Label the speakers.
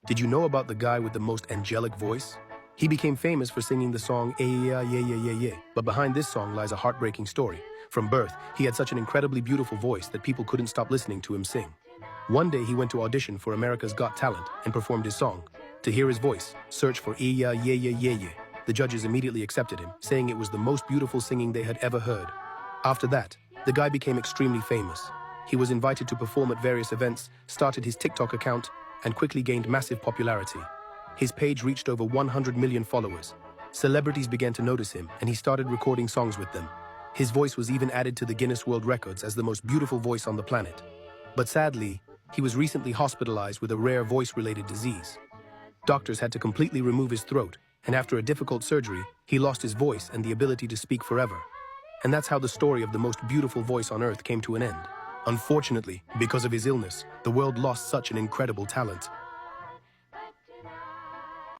Speaker 1: Did you know about the guy with the most angelic voice? He became famous for singing the song "Yeah, yeah, yeah, yeah, yeah." But behind this song lies a heartbreaking story. From birth, he had such an incredibly beautiful voice that people couldn't stop listening to him sing. One day he went to audition for America's Got Talent and performed his song. To hear his voice, search for "Yeah, yeah, yeah, yeah, yeah." The judges immediately accepted him, saying it was the most beautiful singing they had ever heard. After that, the guy became extremely famous. He was invited to perform at various events, started his TikTok account, and quickly gained massive popularity. His page reached over 100 million followers. Celebrities began to notice him, and he started recording songs with them. His voice was even added to the Guinness World Records as the most beautiful voice on the planet. But sadly, he was recently hospitalized with a rare voice-related disease. Doctors had to completely remove his throat, and after a difficult surgery, he lost his voice and the ability to speak forever. And that's how the story of the most beautiful voice on earth came to an end. Unfortunately, because of his illness, the world lost such an incredible talent.